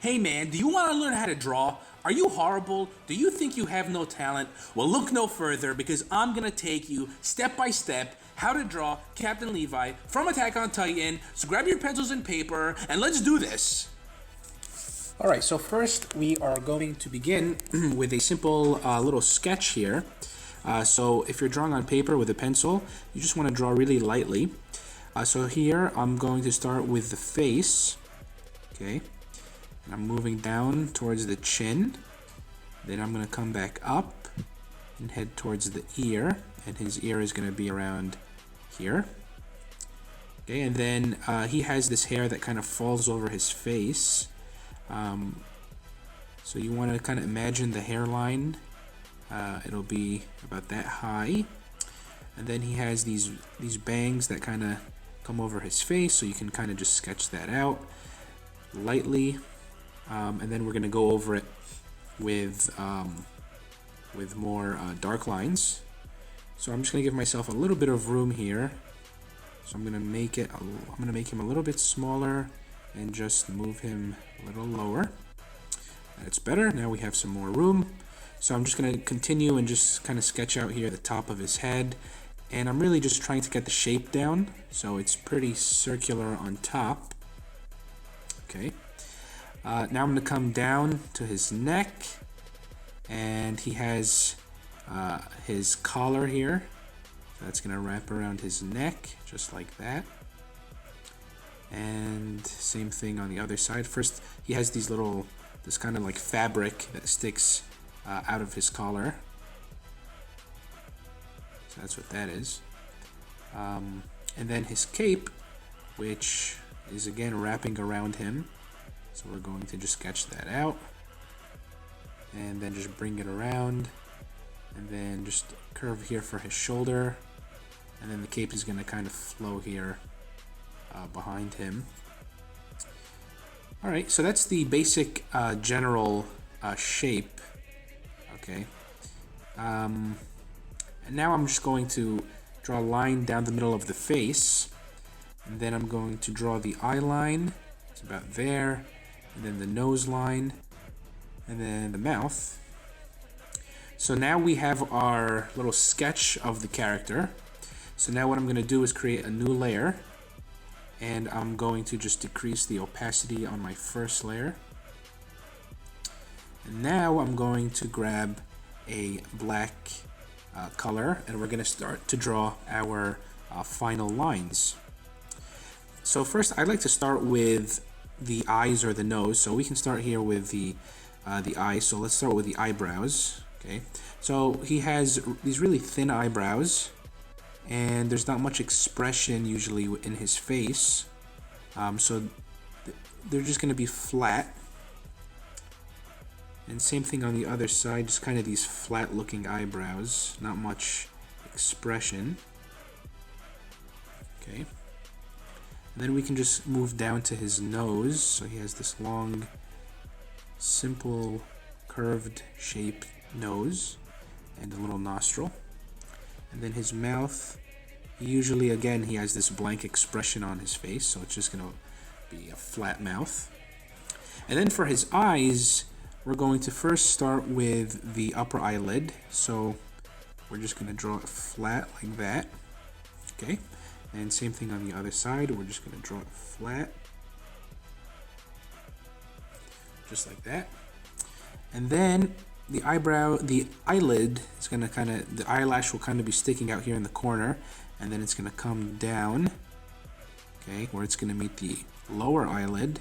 Hey man, do you want to learn how to draw? Are you horrible? Do you think you have no talent? Well, look no further because I'm gonna take you step by step how to draw Captain Levi from Attack on Titan. So grab your pencils and paper and let's do this. Alright, so first we are going to begin with a simple little sketch here. So if you're drawing on paper with a pencil, you just want to draw really lightly. So here I'm going to start with the face. Okay. And I'm moving down towards the chin. Then I'm going to come back up and head towards the ear. And his ear is going to be around here. Okay, and then he has this hair that kind of falls over his face. So you want to kind of imagine the hairline. It'll be about that high. And then he has these bangs that kind of come over his face. So you can kind of just sketch that out lightly. And then we're going to go over it with more dark lines. So I'm just going to give myself a little bit of room here. So I'm going to make him a little bit smaller and just move him a little lower. That's better. Now we have some more room. So I'm just going to continue and just kind of sketch out here the top of his head. And I'm really just trying to get the shape down. So it's pretty circular on top. Okay. Now I'm going to come down to his neck, and he has his collar here. So that's going to wrap around his neck, just like that. And same thing on the other side. First, he has this kind of like fabric that sticks out of his collar. So that's what that is. And then his cape, which is again wrapping around him. So we're going to just sketch that out and then just bring it around and then just curve here for his shoulder, and then the cape is going to kind of flow here behind him. Alright, so that's the basic general shape. Okay. And now I'm just going to draw a line down the middle of the face, and then I'm going to draw the eye line. It's about there. And then the nose line, and then the mouth. So now we have our little sketch of the character. So now what I'm going to do is create a new layer, and I'm going to just decrease the opacity on my first layer. And now I'm going to grab a black color, and we're going to start to draw our final lines. So first I'd like to start with the eyes or the nose. So we can start here with the eyes. So let's start with the eyebrows. Okay, so he has these really thin eyebrows, and there's not much expression usually in his face. So they're just going to be flat. And same thing on the other side, just kind of these flat looking eyebrows, not much expression. Okay. And then we can just move down to his nose. So he has this long, simple, curved shaped nose and a little nostril. And then his mouth, usually again he has this blank expression on his face, so it's just going to be a flat mouth. And then for his eyes, we're going to first start with the upper eyelid. So we're just going to draw it flat like that. Okay. And same thing on the other side, we're just going to draw it flat. Just like that. And then the eyelid is going to the eyelash will kind of be sticking out here in the corner, and then it's going to come down, okay, where it's going to meet the lower eyelid.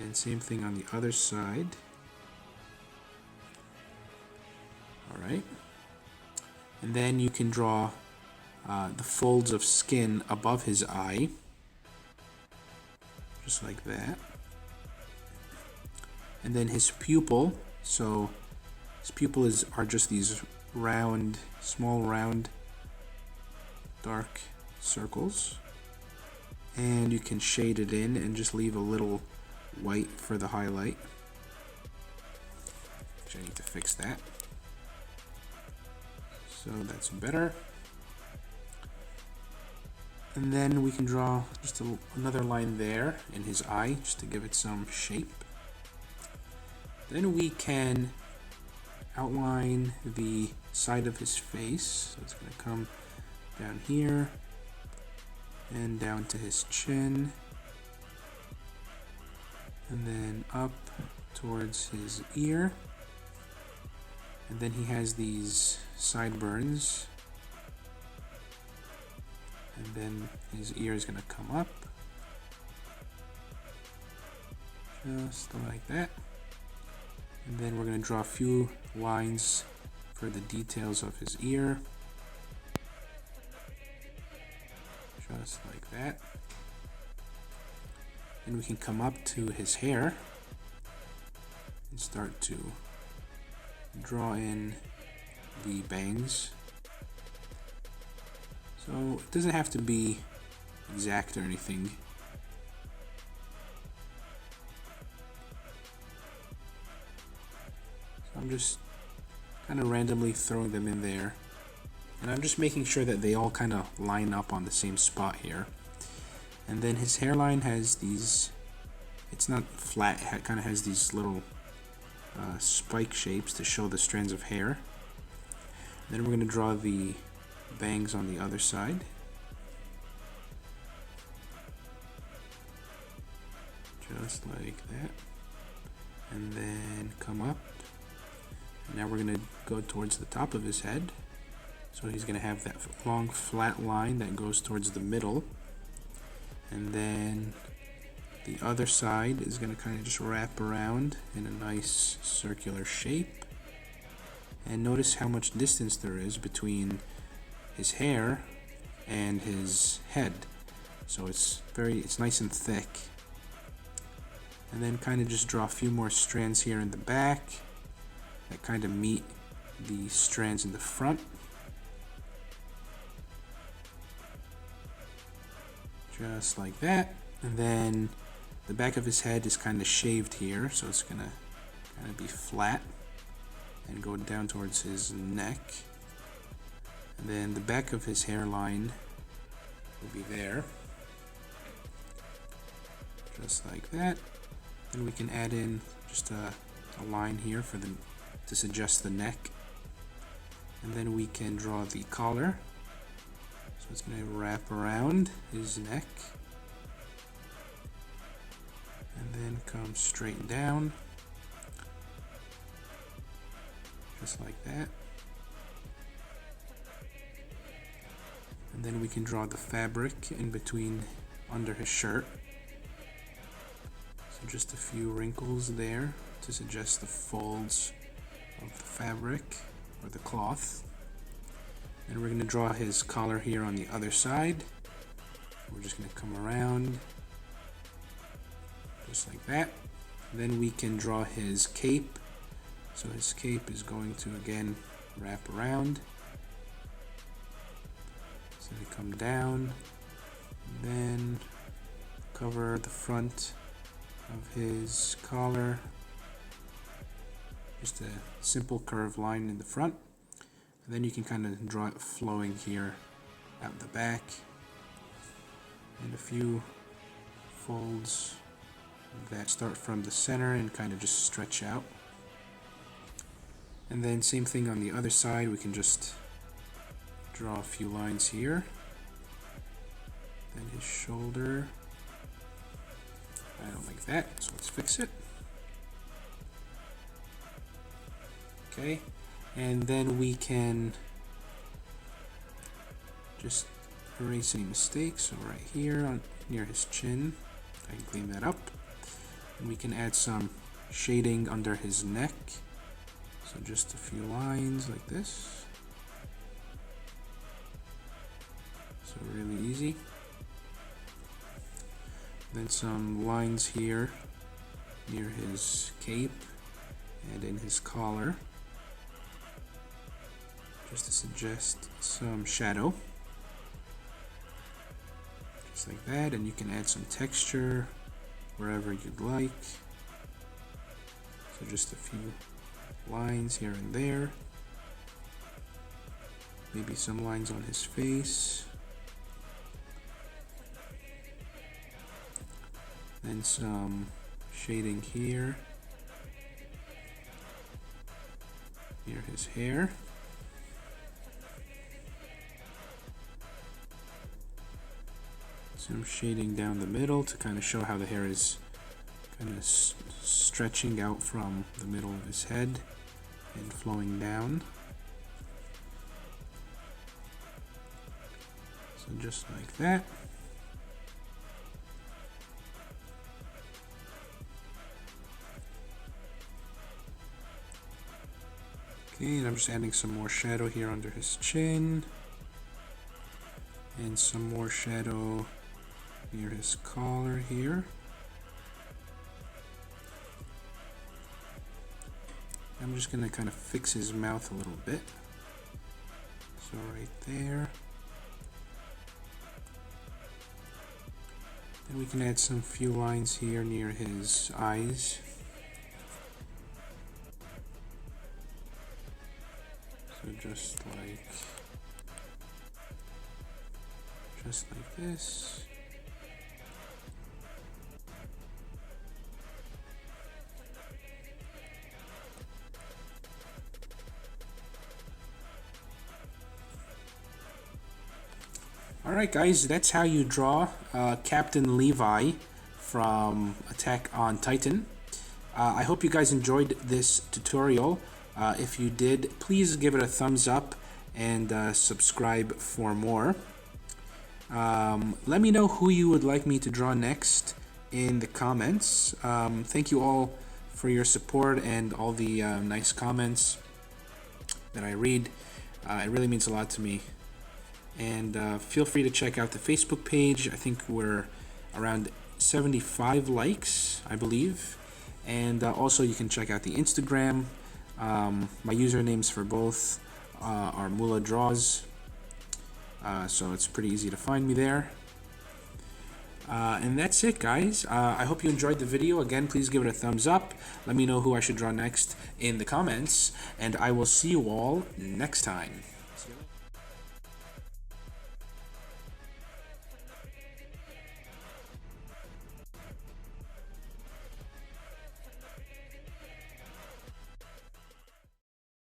And same thing on the other side. Alright. And then you can draw the folds of skin above his eye, just like that. And then his pupil, so his pupil are just these round, small round, dark circles. And you can shade it in and just leave a little white for the highlight. Actually, I need to fix that. So that's better. And then we can draw just another line there in his eye, just to give it some shape. Then we can outline the side of his face. So it's going to come down here and down to his chin, and then up towards his ear. And then he has these sideburns, and then his ear is going to come up just like that. And then we're going to draw a few lines for the details of his ear, just like that. And we can come up to his hair and start to draw in the bangs. So it doesn't have to be exact or anything. So I'm just kind of randomly throwing them in there. And I'm just making sure that they all kind of line up on the same spot here. And then his hairline has these, it's not flat, it kind of has these little spike shapes to show the strands of hair. Then we're going to draw the bangs on the other side. Just like that. And then come up. And now we're going to go towards the top of his head. So he's going to have that long flat line that goes towards the middle. And then the other side is going to kind of just wrap around in a nice circular shape. And notice how much distance there is between his hair and his head. So it's nice and thick. And then kind of just draw a few more strands here in the back that kind of meet the strands in the front. Just like that. And then the back of his head is kind of shaved here, so it's gonna kind of be flat and go down towards his neck. And then the back of his hairline will be there, just like that. Then we can add in just a line here to suggest the neck. And then we can draw the collar. So it's going to wrap around his neck and then come straight down, just like that. And then we can draw the fabric in between under his shirt. So just a few wrinkles there to suggest the folds of the fabric or the cloth. And we're going to draw his collar here on the other side. We're just going to come around just like that. Then we can draw his cape. So his cape is going to again wrap around. So we come down, and then cover the front of his collar. Just a simple curved line in the front. And then you can kind of draw it flowing here out the back. And a few folds that start from the center and kind of just stretch out. And then same thing on the other side, we can just draw a few lines here. Then his shoulder. I don't like that, so let's fix it. Okay, and then we can just erase any mistakes. So right here near his chin, I can clean that up. And we can add some shading under his neck. So just a few lines like this. So really easy. Then some lines here near his cape and in his collar, just to suggest some shadow. Just like that, and you can add some texture wherever you'd like. So just a few lines here and there. Maybe some lines on his face. And some shading here. Near his hair. Some shading down the middle to kind of show how the hair is kind of stretching out from the middle of his head and flowing down. So just like that. Okay, and I'm just adding some more shadow here under his chin. And some more shadow near his collar here. I'm just going to kind of fix his mouth a little bit. So right there. Then we can add some few lines here near his eyes. So just like this. Alright guys, that's how you draw Captain Levi from Attack on Titan. I hope you guys enjoyed this tutorial. If you did, please give it a thumbs up and subscribe for more. Let me know who you would like me to draw next in the comments. Thank you all for your support and all the nice comments that I read. It really means a lot to me. And feel free to check out the Facebook page. I think we're around 75 likes, I believe. And also you can check out the Instagram. My usernames for both are MulaDraws. So it's pretty easy to find me there. And that's it, guys. I hope you enjoyed the video. Again, please give it a thumbs up. Let me know who I should draw next in the comments. And I will see you all next time.